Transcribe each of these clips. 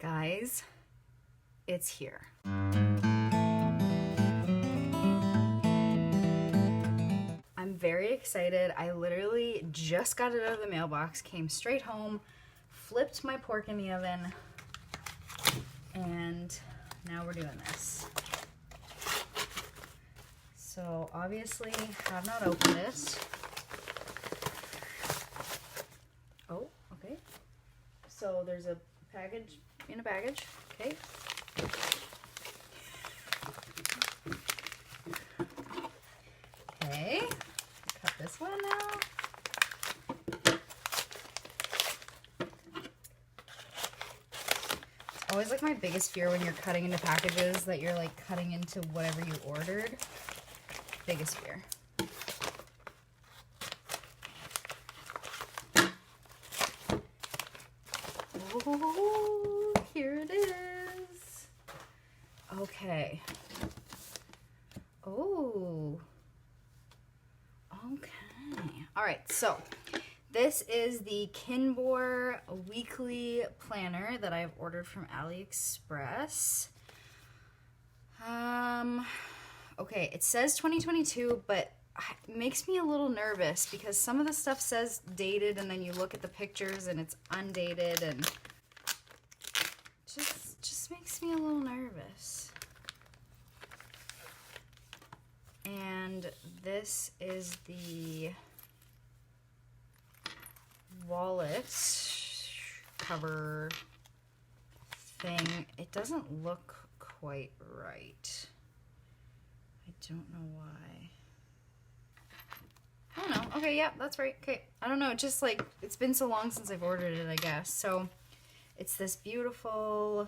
Guys, it's here. I'm very excited. I literally just got it out of the mailbox, came straight home, flipped my pork in the oven, and now we're doing this. So obviously have not opened it. Oh, okay. So there's a package in a baggage, okay. Okay, cut this one now. It's always like my biggest fear when you're cutting into packages that you're like cutting into whatever you ordered. Biggest fear. Oh, here it is. Okay. Oh. Okay. All right. So this is the Kinbor weekly planner that I've ordered from AliExpress. Okay, it says 2022, but it makes me a little nervous because some of the stuff says dated and then you look at the pictures and it's undated and just makes me a little nervous. And this is the wallet cover thing. It doesn't look quite right. I don't know why. I don't know. Okay, yeah, that's right. Okay. I don't know. Just like, it's been so long since I've ordered it, I guess. So it's this beautiful,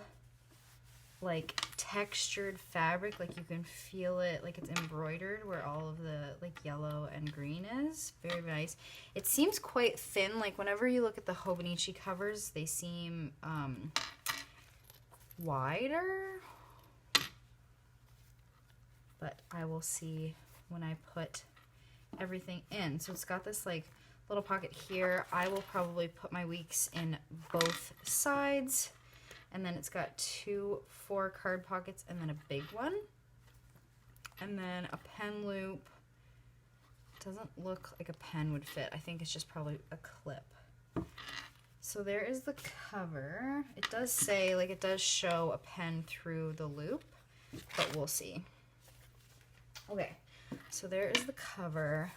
like, textured fabric. Like, you can feel it, like it's embroidered where all of the, like, yellow and green is. Very nice. It seems quite thin. Like, whenever you look at the Hobonichi covers, they seem wider. But I will see when I put everything in. So it's got this like little pocket here. I will probably put my weeks in both sides. And then it's got 2 4-card pockets and then a big one. And then a pen loop. Doesn't look like a pen would fit. I think it's just probably a clip. So there is the cover. It does say, like it does show a pen through the loop, but we'll see. Okay, so there is the cover,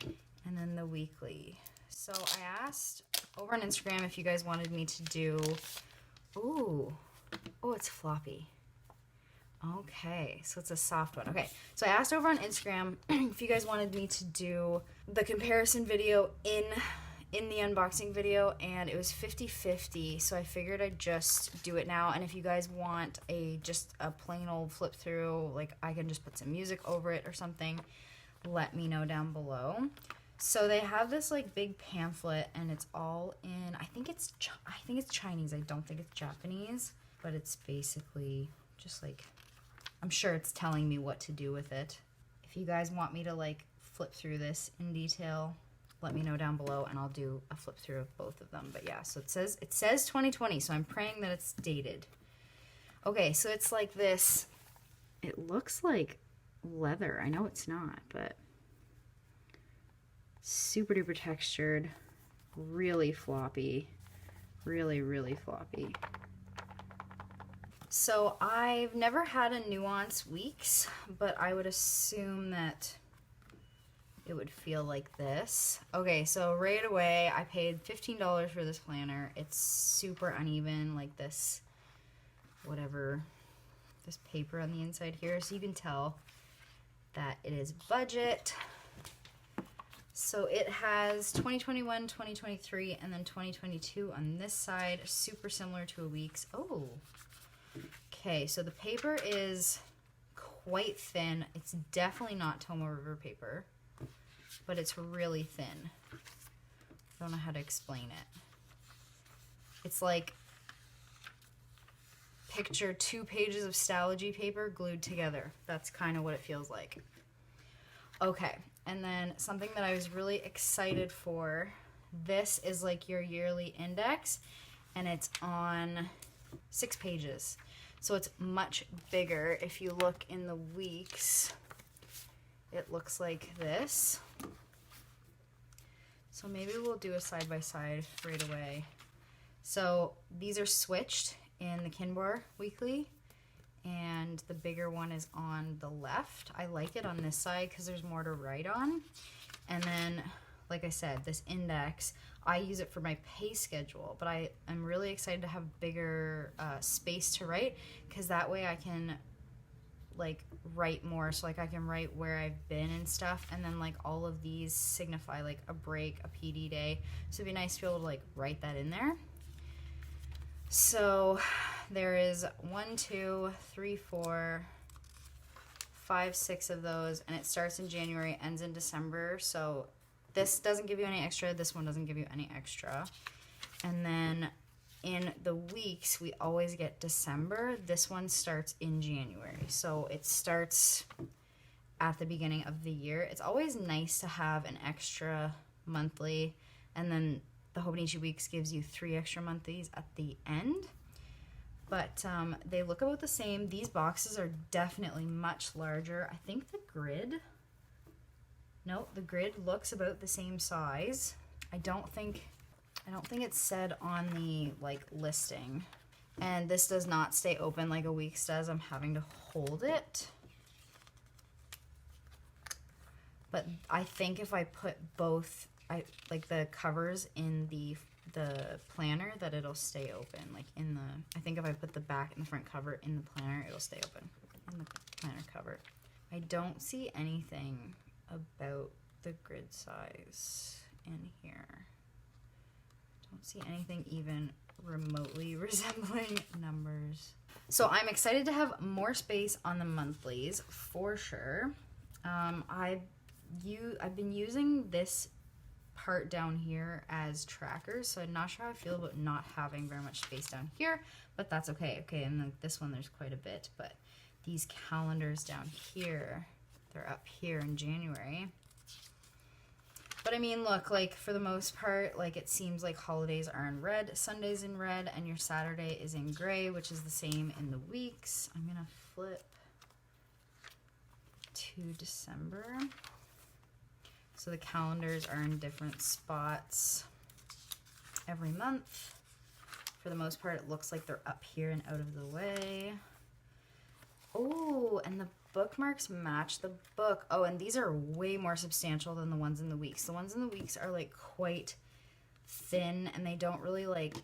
and then the weekly. So I asked over on Instagram if you guys wanted me to do, oh, it's floppy. Okay, so it's a soft one. Okay, so I asked over on Instagram if you guys wanted me to do the comparison video in the unboxing video, and it was 50-50, so I figured I'd just do it now. And if you guys want just a plain old flip through, like I can just put some music over it or something, let me know down below. So they have this like big pamphlet, and it's all in, I think it's Chinese, I don't think it's Japanese, but it's basically just like, I'm sure it's telling me what to do with it. If you guys want me to like flip through this in detail, let me know down below and I'll do a flip through of both of them. But yeah, so it says 2020, so I'm praying that it's dated. Okay, so it's like this. It looks like leather. I know it's not, but super duper textured, really floppy, really floppy. So I've never had a Nuance Weeks, but I would assume that it would feel like this. Okay, so right away, I paid $15 for this planner. It's super uneven, like this, whatever, this paper on the inside here. So you can tell that it is budget. So it has 2021, 2023, and then 2022 on this side, super similar to a Weeks. Oh, okay, so the paper is quite thin. It's definitely not Tomo River paper, but it's really thin. I don't know how to explain it. It's like, picture 2 pages of Stalogy paper glued together. That's kind of what it feels like. Okay, and then something that I was really excited for, this is like your yearly index, and it's on 6 pages. So it's much bigger. If you look in the weeks, it looks like this. So maybe we'll do a side-by-side right away. So these are switched in the Kinbor weekly, and the bigger one is on the left. I like it on this side because there's more to write on. And then, like I said, this index, I use it for my pay schedule, but I'm really excited to have bigger space to write, because that way I can like write more. So like I can write where I've been and stuff, and then like all of these signify like a break, a PD day. So it'd be nice to be able to like write that in there. So there is 1, 2, 3, 4, 5, 6 of those, and it starts in January, ends in December. So this doesn't give you any extra, this one doesn't give you any extra. And then in the weeks, we always get December. This one starts in January. So it starts at the beginning of the year. It's always nice to have an extra monthly, and then the Hobonichi Weeks gives you 3 extra monthlies at the end. But they look about the same. These boxes are definitely much larger. I think the grid, no, the grid looks about the same size. I don't think it's said on the like listing. And this does not stay open like a Weeks does. I'm having to hold it. But I think if I put both, like the covers in the planner, that it'll stay open. Like in the, I think if I put the back and the front cover in the planner, it'll stay open in the planner cover. I don't see anything about the grid size in here. Don't see anything even remotely resembling numbers. So I'm excited to have more space on the monthlies for sure. I've been using this part down here as trackers, so I'm not sure how I feel about not having very much space down here, but that's okay. Okay, and then this one there's quite a bit, but these calendars down here, they're up here in January. But I mean, look, like for the most part, like it seems like holidays are in red, Sunday's in red, and your Saturday is in gray, which is the same in the weeks. I'm gonna flip to December. So the calendars are in different spots every month. For the most part, it looks like they're up here and out of the way. Oh, and the bookmarks match the book. Oh, and these are way more substantial than the ones in the weeks. The ones in the weeks are like quite thin, and they don't really like,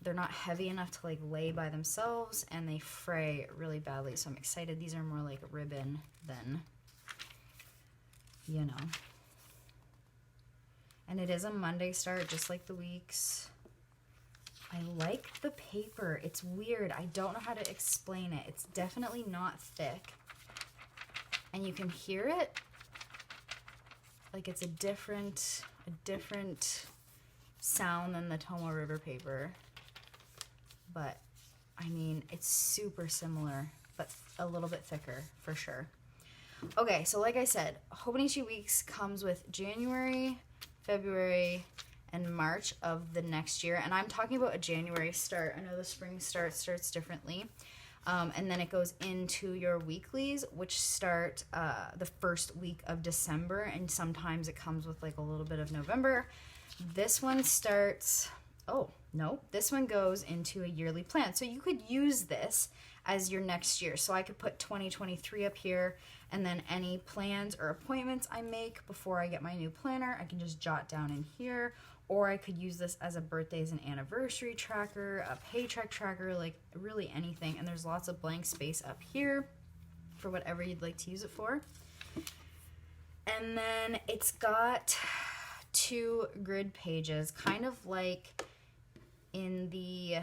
they're not heavy enough to like lay by themselves, and they fray really badly. So I'm excited. These are more like ribbon than, you know. And it is a Monday start, just like the weeks. I like the paper. It's weird. I don't know how to explain it. It's definitely not thick. And you can hear it. Like it's a different sound than the Tomoe River paper. But, I mean, it's super similar, but a little bit thicker for sure. Okay, so like I said, Hobonichi Weeks comes with January, February, and March of the next year. And I'm talking about a January start. I know the spring starts differently. And then it goes into your weeklies, which start the first week of December. And sometimes it comes with like a little bit of November. This one starts, oh, no, this one goes into a yearly plan. So you could use this as your next year. So I could put 2023 up here, and then any plans or appointments I make before I get my new planner, I can just jot down in here. Or I could use this as a birthdays and anniversary tracker, a paycheck tracker, like really anything. And there's lots of blank space up here for whatever you'd like to use it for. And then it's got 2 grid pages, kind of like in the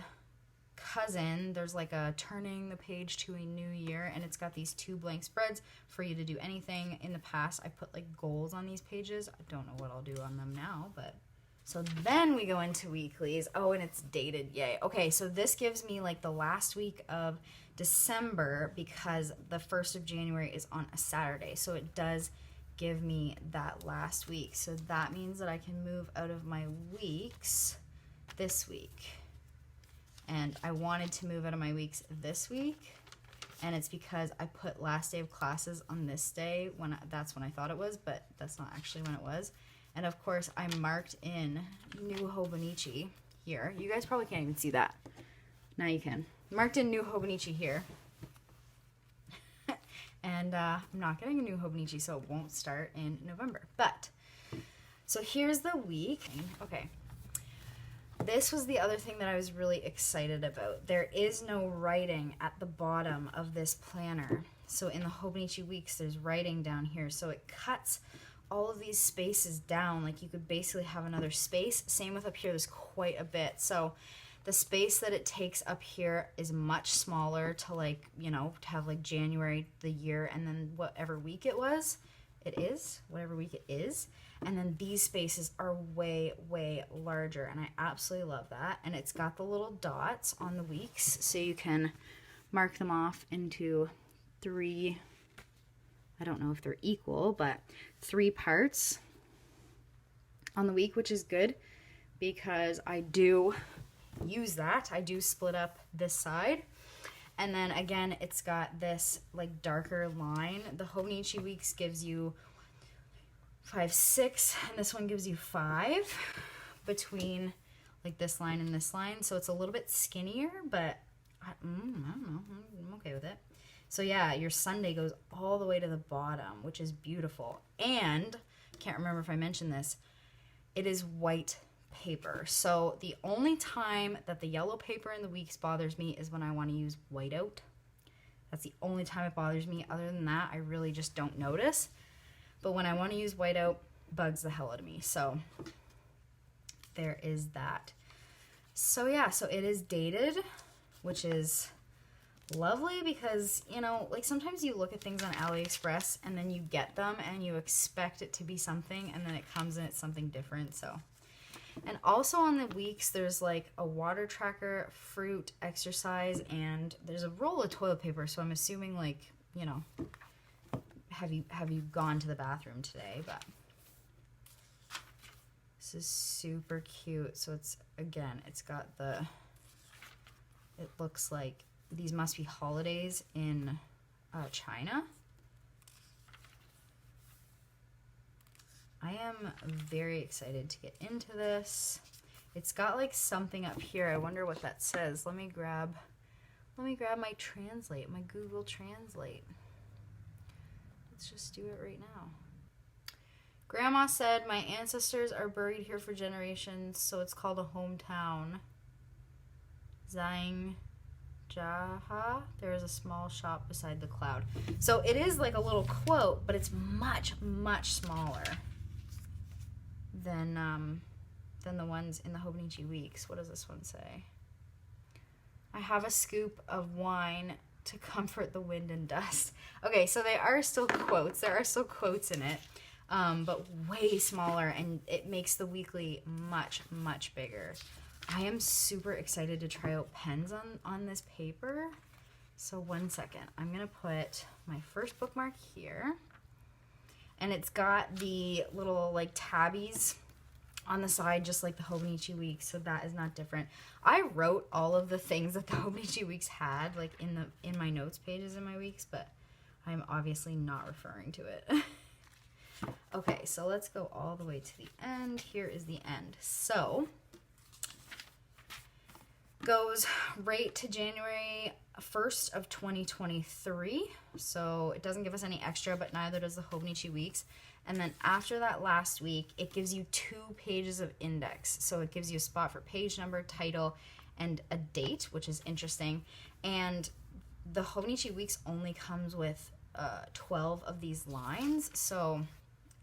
Cousin, there's like a turning the page to a new year, and it's got these 2 blank spreads for you to do anything. In the past, I put like goals on these pages. I don't know what I'll do on them now, but so then we go into weeklies. Oh, and it's dated, yay. Okay, so this gives me like the last week of December because the 1st of January is on a Saturday, so it does give me that last week. So that means that I can move out of my weeks this week. And I wanted to move out of my weeks this week, and it's because I put last day of classes on this day, that's when I thought it was, but that's not actually when it was. And of course I marked in new Hobonichi here. You guys probably can't even see that. Now you can. Marked in new Hobonichi here. And I'm not getting a new Hobonichi, so it won't start in November. But, so here's the week. Okay. This was the other thing that I was really excited about. There is no writing at the bottom of this planner. So in the Hobonichi Weeks, there's writing down here. So it cuts all of these spaces down. Like you could basically have another space. Same with up here, there's quite a bit. So the space that it takes up here is much smaller to like, you know, to have like January, the year, and then whatever week it was. It is, whatever week it is. And then these spaces are way, way larger, and I absolutely love that. And it's got the little dots on the weeks, so you can mark them off into 3, I don't know if they're equal, but 3 parts on the week, which is good because I do use that. I do split up this side. And then again, it's got this like darker line. The Hobonichi Weeks gives you 5, 6, and this one gives you 5 between like this line and this line. So it's a little bit skinnier, but I don't know, I'm okay with it. So yeah, your Sunday goes all the way to the bottom, which is beautiful. And, can't remember if I mentioned this, it is white paper. So the only time that the yellow paper in the weeks bothers me is when I want to use whiteout. That's the only time it bothers me. Other than that, I really just don't notice. But when I want to use whiteout, bugs the hell out of me. So there is that. So yeah, so it is dated, which is lovely because, you know, like sometimes you look at things on AliExpress and then you get them and you expect it to be something and then it comes and it's something different. So, and also on the weeks, there's like a water tracker, fruit, exercise, and there's a roll of toilet paper. So I'm assuming like, you know, have you gone to the bathroom today? But this is super cute. So it's, again, it's got the, it looks like these must be holidays in China. I am very excited to get into this. It's got like something up here. I wonder what that says. Let me grab my Translate, my Google Translate. Let's just do it right now. Grandma said, my ancestors are buried here for generations, so it's called a hometown. Zhang Jaha, there is a small shop beside the cloud. So it is like a little quote, but it's much, much smaller than the ones in the Hobonichi Weeks. What does this one say? I have a scoop of wine to comfort the wind and dust. Okay, so they are still quotes. There are still quotes in it, but way smaller, and it makes the weekly much, much bigger. I am super excited to try out pens on this paper. So 1 second. I'm going to put my first bookmark here. And it's got the little like tabbies on the side, just like the Hobonichi Weeks, so that is not different. I wrote all of the things that the Hobonichi Weeks had, like in my notes pages in my weeks, but I'm obviously not referring to it. Okay, so let's go all the way to the end. Here is the end. So, goes right to January 1st of 2023. So it doesn't give us any extra, but neither does the Hobonichi Weeks. And then after that last week, it gives you 2 pages of index. So it gives you a spot for page number, title, and a date, which is interesting. And the Hobonichi Weeks only comes with 12 of these lines. So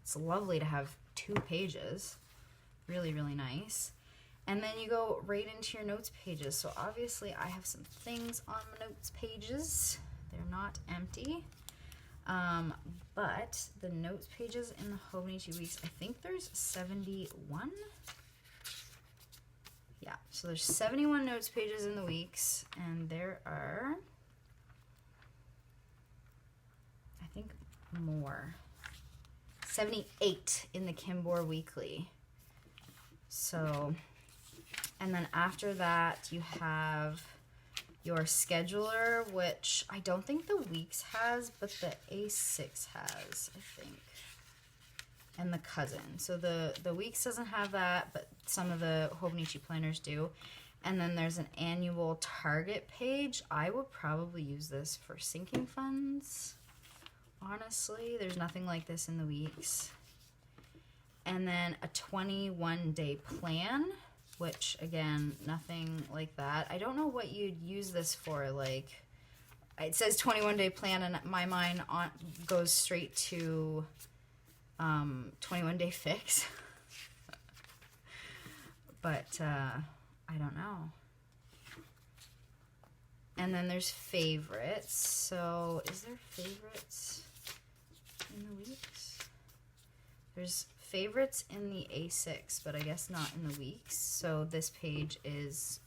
it's lovely to have 2 pages. Really, really nice. And then you go right into your notes pages. So obviously I have some things on the notes pages. They're not empty. But the notes pages in the Hobonichi Weeks, I think there's 71. Yeah, so there's 71 notes pages in the weeks, and there are, I think, more. 78 in the Kinbor Weekly. So And then after that, you have your scheduler, which I don't think the Weeks has, but the A6 has, I think. And the Cousin. So the Weeks doesn't have that, but some of the Hobonichi planners do. And then there's an annual target page. I would probably use this for sinking funds. Honestly, there's nothing like this in the Weeks. And then a 21-day plan, which again, nothing like that. I don't know what you'd use this for. Like, it says 21-day plan, and my mind goes straight to 21-day fix. But I don't know. And then there's favorites. So is there favorites in the Weeks? There's favorites in the A6, but I guess not in the Weeks. So this page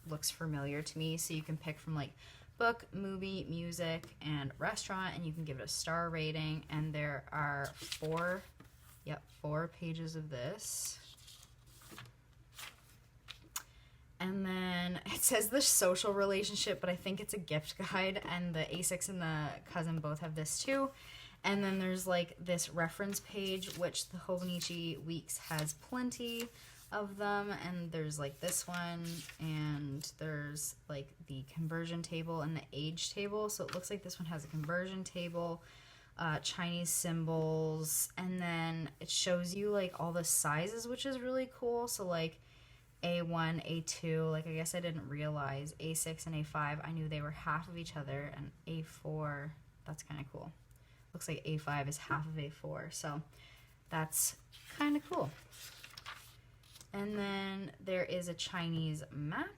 looks familiar to me. So you can pick from like book, movie, music, and restaurant, and you can give it a star rating. And there are 4 pages of this. And then it says the social relationship, but I think it's a gift guide, and the A6 and the Cousin both have this too. And then there's like this reference page, which the Hobonichi Weeks has plenty of them. And there's like this one, and there's like the conversion table and the age table. So it looks like this one has a conversion table, Chinese symbols, and then it shows you like all the sizes, which is really cool. So like A1, A2, like I guess I didn't realize A6 and A5, I knew they were half of each other, and A4, that's kind of cool. Looks like A5 is half of A4, so that's kind of cool. And then there is a Chinese map,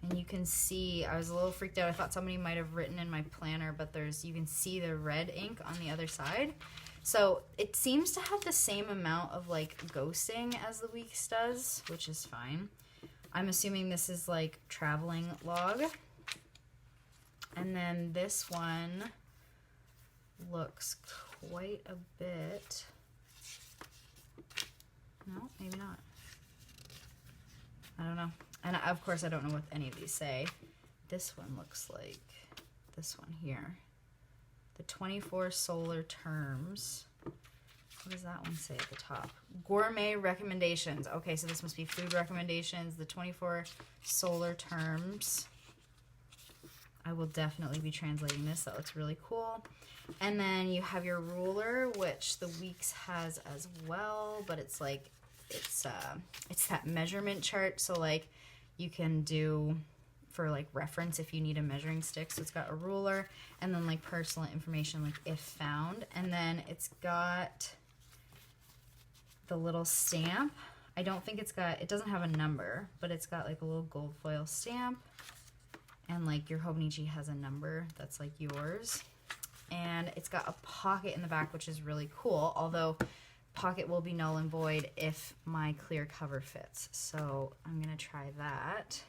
and you can see, I was a little freaked out. I thought somebody might have written in my planner, but you can see the red ink on the other side. So it seems to have the same amount of like ghosting as the Weeks does, which is fine. I'm assuming this is like traveling log. And then this one looks quite a bit. No, maybe not. I don't know. And of course I don't know what any of these say. This one looks like this one here. The 24 solar terms. What does that one say at the top? Gourmet recommendations. Okay, so this must be food recommendations. The 24 solar terms. I will definitely be translating this. That looks really cool. And then you have your ruler, which the Weeks has as well, but it's like it's that measurement chart. So like you can do for like reference if you need a measuring stick. So it's got a ruler, and then like personal information like if found, and then it's got the little stamp. I don't think it doesn't have a number, but it's got like a little gold foil stamp, and like your Hobonichi has a number that's like yours. And it's got a pocket in the back, which is really cool, although pocket will be null and void if my clear cover fits. So I'm gonna try that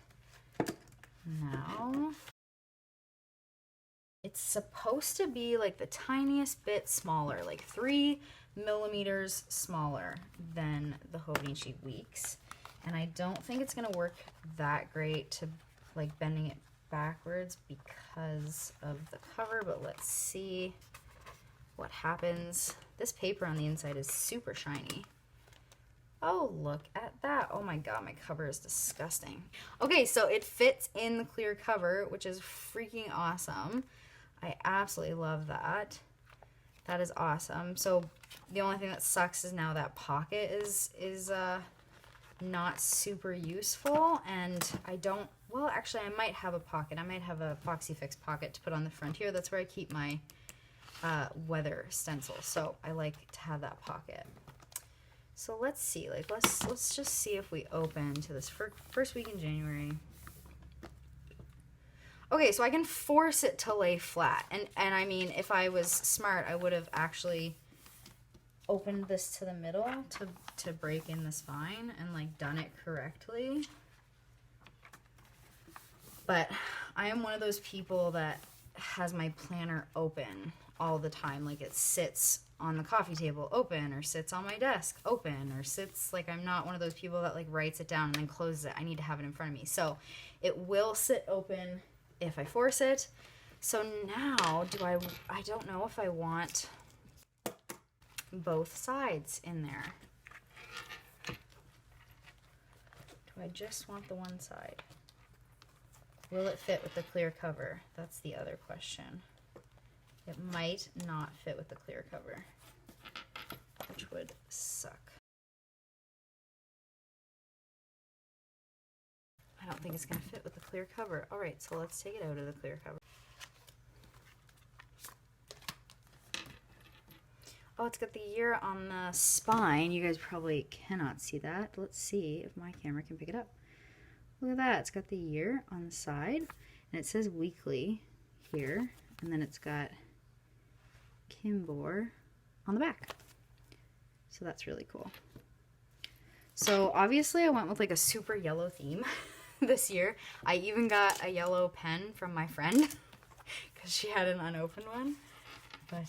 now. It's supposed to be like the tiniest bit smaller, like 3 millimeters smaller than the Hobonichi Weeks. And I don't think it's gonna work that great to like bending it backwards because of the cover, but let's see what happens. This paper on the inside is super shiny. Oh, look at that. Oh my god, my cover is disgusting. Okay, so it fits in the clear cover, which is freaking awesome. I absolutely love that. That is awesome. So the only thing that sucks is now that pocket is not super useful, and I don't, well, actually I might have a pocket. I might have a Epoxy Fix pocket to put on the front here. That's where I keep my weather stencil, so I like to have that pocket. So let's see, like let's just see if we open to this first week in January. Okay, so I can force it to lay flat, and I mean, if I was smart, I would have actually opened this to the middle to break in the spine and like done it correctly. But I am one of those people that has my planner open all the time. Like it sits on the coffee table open, or sits on my desk open, or sits, like, I'm not one of those people that like writes it down and then closes it. I need to have it in front of me. So it will sit open if I force it. So now I don't know if I want both sides in there. Do I just want the one side? Will it fit with the clear cover? That's the other question. It might not fit with the clear cover, which would suck. I don't think it's going to fit with the clear cover. All right, so let's take it out of the clear cover. Oh, it's got the year on the spine. You guys probably cannot see that. Let's see if my camera can pick it up. Look at that. It's got the year on the side, and it says weekly here, and then it's got Kinbor on the back. So that's really cool. So obviously I went with like a super yellow theme this year. I even got a yellow pen from my friend because she had an unopened one. But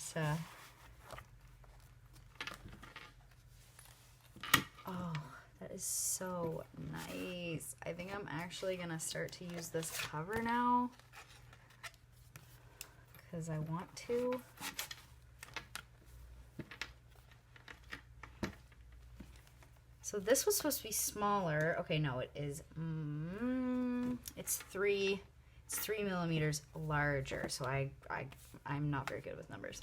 oh, that is so nice. I think I'm actually gonna start to use this cover now because I want to. So this was supposed to be smaller. Okay, no, it is. It's 3 millimeters larger. So I'm not very good with numbers.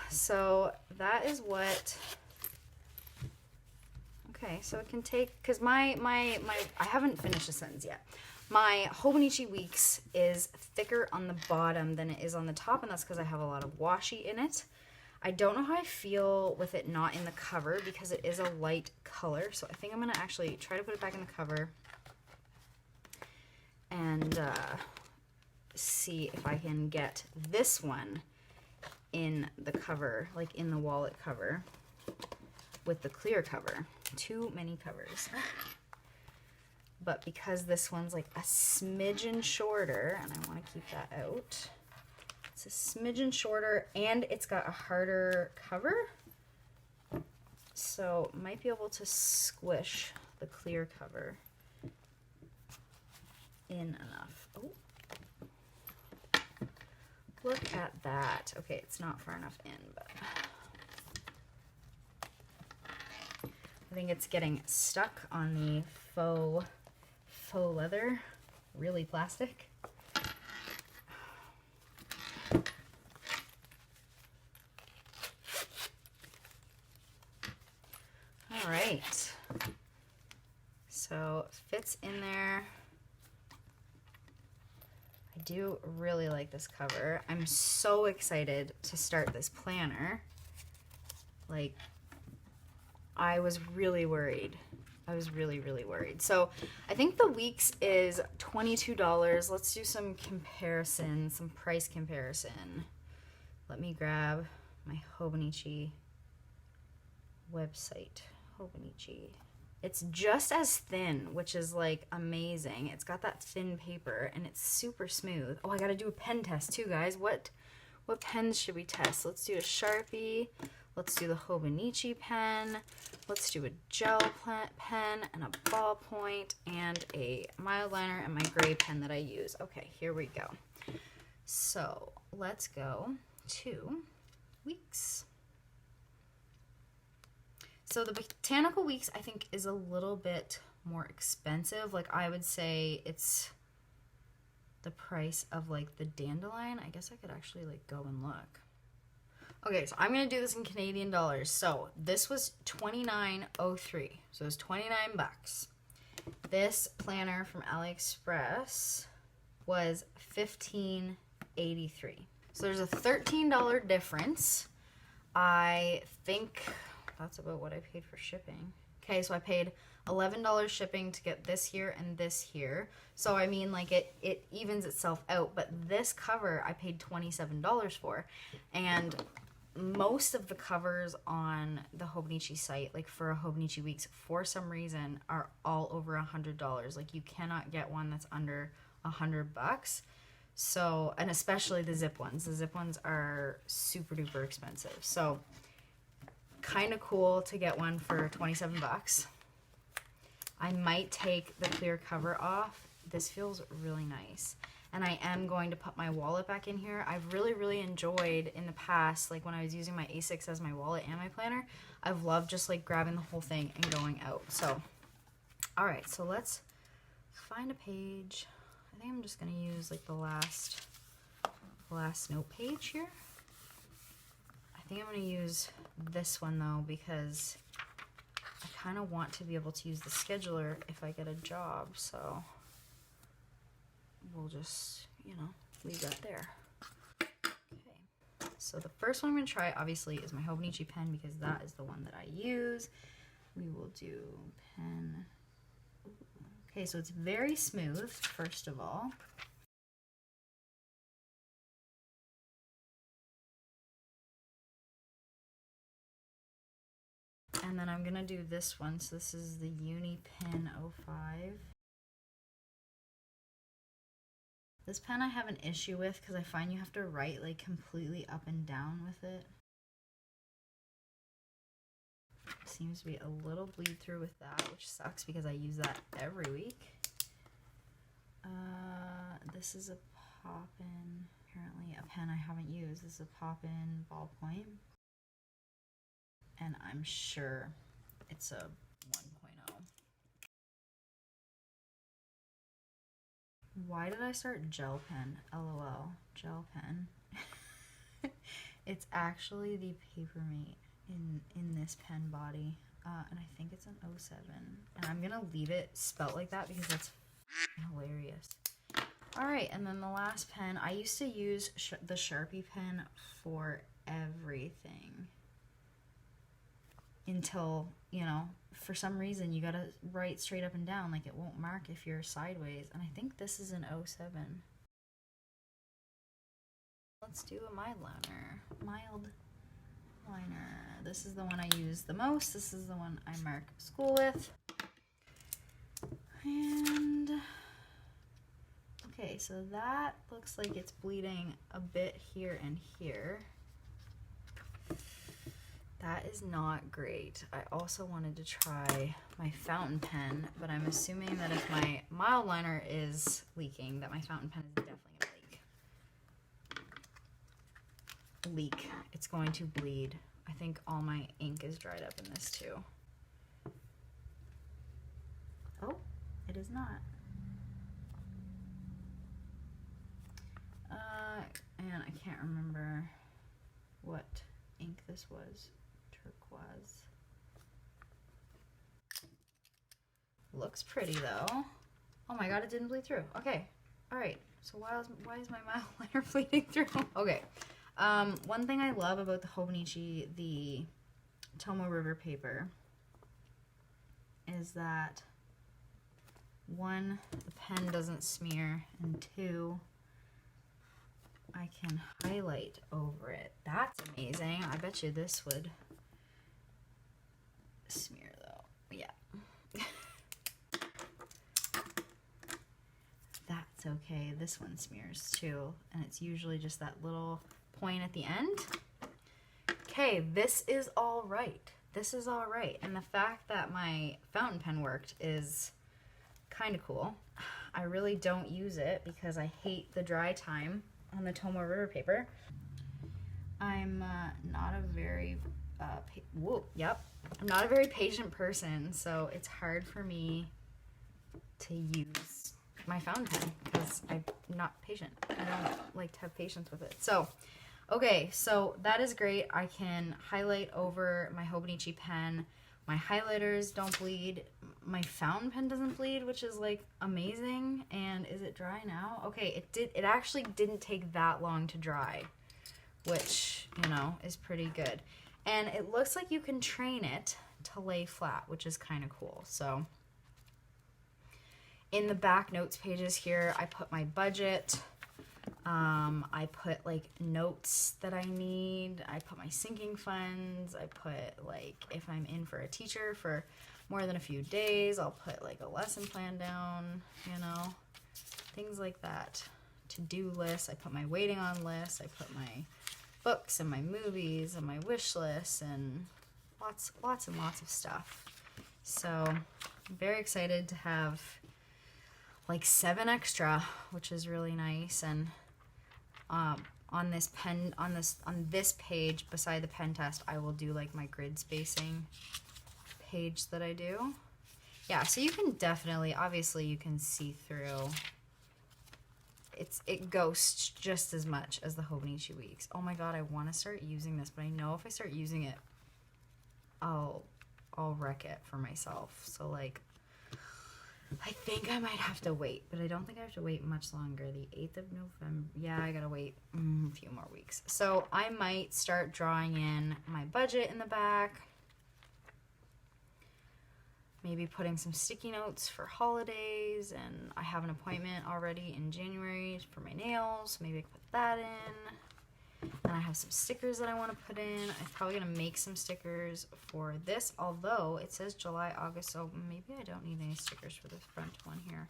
So that is what. Okay, so it can take, because I haven't finished the sentence yet. My Hobonichi Weeks is thicker on the bottom than it is on the top, and that's because I have a lot of washi in it. I don't know how I feel with it not in the cover because it is a light color. So I think I'm going to actually try to put it back in the cover and see if I can get this one in the cover, like in the wallet cover with the clear cover. Too many covers. But because this one's like a smidgen shorter, and I want to keep that out. It's a smidgen shorter, and it's got a harder cover. So might be able to squish the clear cover in enough. Oh, look at that. Okay, it's not far enough in, but I think it's getting stuck on the faux leather, really plastic. All right, so fits in there. I do really like this cover. I'm so excited to start this planner. Like, I was really worried. I was really, really worried. So I think the Weeks is $22. Let's do some comparison, some price comparison. Let me grab my Hobonichi website. Hobonichi. It's just as thin, which is like amazing. It's got that thin paper and it's super smooth. Oh, I gotta do a pen test too, guys. What pens should we test? Let's do a Sharpie. Let's do the Hobonichi pen. Let's do a gel pen and a ballpoint and a mild liner and my gray pen that I use. Okay, here we go. So let's go to Weeks. So the Botanical Weeks, I think, is a little bit more expensive. Like, I would say it's the price of like the Dandelion. I guess I could actually like go and look. Okay, so I'm going to do this in Canadian dollars. So this was $29.03. So it was 29 bucks. This planner from AliExpress was $15.83. So there's a $13 difference. I think that's about what I paid for shipping. Okay, so I paid $11 shipping to get this here and this here. So I mean, like, it evens itself out. But this cover I paid $27 for. And most of the covers on the Hobonichi site, like for a Hobonichi Weeks, for some reason are all over $100. Like, you cannot get one that's under $100. So, and especially the zip ones. The zip ones are super duper expensive. So, kind of cool to get one for 27 bucks. I might take the clear cover off. This feels really nice. And I am going to put my wallet back in here. I've really enjoyed in the past, like when I was using my A6 as my wallet and my planner, I've loved just like grabbing the whole thing and going out. So, all right, so let's find a page. I think I'm just gonna use like the last note page here. I think I'm gonna use this one though, because I kind of want to be able to use the scheduler if I get a job, so we'll just, you know, leave that there. Okay, so the first one I'm going to try, obviously, is my Hobonichi pen, because that is the one that I use. We will do pen. Okay, so it's very smooth, first of all. And then I'm going to do this one. So this is the Uni Pen 05. This pen I have an issue with because I find you have to write like completely up and down with it. Seems to be a little bleed through with that, which sucks because I use that every week. This is a pop-in, apparently a pen I haven't used. This is a pop-in ballpoint. And I'm sure it's a 1.0. Why did I start gel pen? LOL, gel pen. It's actually the Papermate in this pen body, and I think it's an 07. And I'm gonna leave it spelt like that because that's hilarious. All right, and then the last pen. I used to use the Sharpie pen for everything until, you know, for some reason you gotta write straight up and down, like it won't mark if you're sideways, and I think this is an 07. Let's do a mild liner. This is the one I use the most. This is the one I mark school with. And okay, so that looks like it's bleeding a bit here and here. That is not great. I also wanted to try my fountain pen, but I'm assuming that if my mild liner is leaking, that my fountain pen is definitely gonna leak. It's going to bleed. I think all my ink is dried up in this too. Oh, it is not. And I can't remember what ink this was. Turquoise. Looks pretty though. Oh my god, it didn't bleed through. Okay, all right. So why is my mild liner bleeding through? Okay. One thing I love about the Hobonichi, the Tomo River paper, is that one, the pen doesn't smear, and two, I can highlight over it. That's amazing. I bet you this would smear though. Yeah. That's okay. This one smears too, and it's usually just that little point at the end. Okay, this is all right. This is all right. And the fact that my fountain pen worked is kind of cool. I really don't use it because I hate the dry time on the Tomo River paper. I'm not a very I'm not a very patient person, so it's hard for me to use my fountain pen because I'm not patient. I don't like to have patience with it. So, okay, so that is great. I can highlight over my Hobonichi pen. My highlighters don't bleed. My fountain pen doesn't bleed, which is like amazing. And is it dry now? Okay, it actually didn't take that long to dry, which, you know, is pretty good. And it looks like you can train it to lay flat, which is kind of cool. So in the back notes pages here, I put my budget. I put like notes that I need. I put my sinking funds. I put like if I'm in for a teacher for more than a few days, I'll put like a lesson plan down, you know. things like that. To-do lists. I put my waiting on list. I put my books and my movies and my wish list and lots and lots of stuff. So I'm very excited to have like 7 extra, which is really nice. And on this page beside the pen test, I will do like my grid spacing page that I do. Yeah, so you can definitely, obviously you can see through. It ghosts just as much as the Hobonichi Weeks. Oh my god, I want to start using this, but I know if I start using it, I'll wreck it for myself. So like, I think I might have to wait, but I don't think I have to wait much longer. The 8th of November. Yeah, I gotta wait a few more weeks. So I might start drawing in my budget in the back. Maybe putting some sticky notes for holidays, and I have an appointment already in January for my nails. Maybe I can put that in. And I have some stickers that I want to put in. I'm probably going to make some stickers for this, although it says July, August, so maybe I don't need any stickers for this front one here.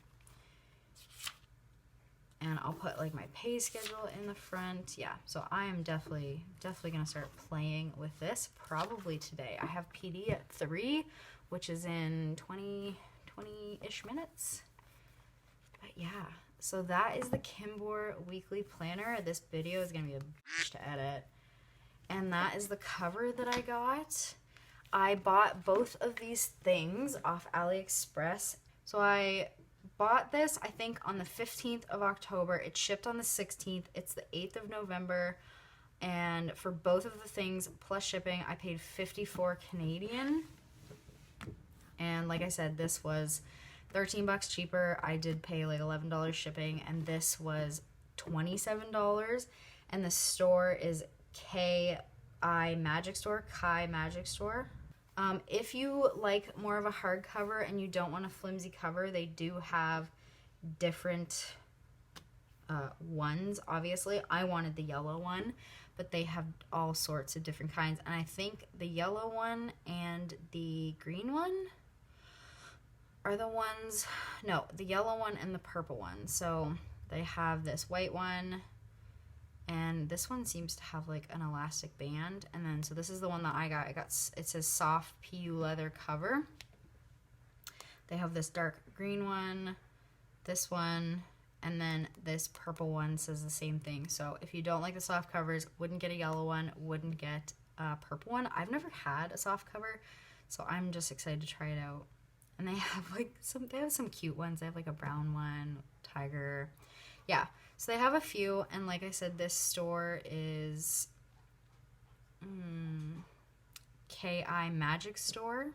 And I'll put like my pay schedule in the front. Yeah, so I am definitely going to start playing with this probably today. I have PD at 3, which is in 20-ish minutes. But yeah, so that is the Kinbor weekly planner. This video is going to be a bitch to edit. And that is the cover that I got. I bought both of these things off AliExpress. So I bought this, I think, on the 15th of October. It shipped on the 16th. It's the 8th of November. And for both of the things, plus shipping, I paid 54 Canadian. And like I said, this was $13 cheaper. I did pay like $11 shipping, and this was $27. And the store is KiMagicStore. If you like more of a hardcover and you don't want a flimsy cover, they do have different ones. Obviously, I wanted the yellow one, but they have all sorts of different kinds. And I think the yellow one and the green one are the ones, no, the yellow one and the purple one. So they have this white one, and this one seems to have like an elastic band. And then, so this is the one that I got. It says soft PU leather cover. They have this dark green one, this one, and then this purple one says the same thing. So if you don't like the soft covers, wouldn't get a yellow one, wouldn't get a purple one. I've never had a soft cover, so I'm just excited to try it out. And they have like some cute ones. They have like a brown one, tiger. Yeah, so they have a few. And like I said, this store is KiMagicStore.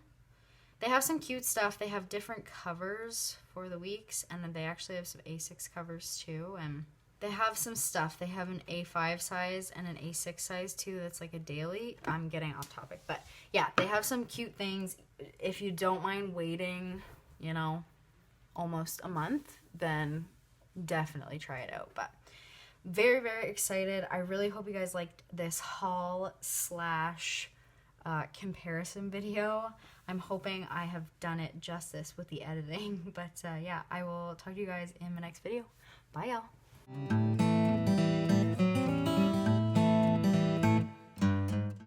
They have some cute stuff. They have different covers for the weeks, and then they actually have some A6 covers too. And they have some stuff. They have an A5 size and an A6 size too. That's like a daily. I'm getting off topic, but yeah, they have some cute things. If you don't mind waiting, you know, almost a month, then definitely try it out. But very, very excited. I really hope you guys liked this haul / comparison video. I'm hoping I have done it justice with the editing. But yeah, I will talk to you guys in my next video. Bye, y'all.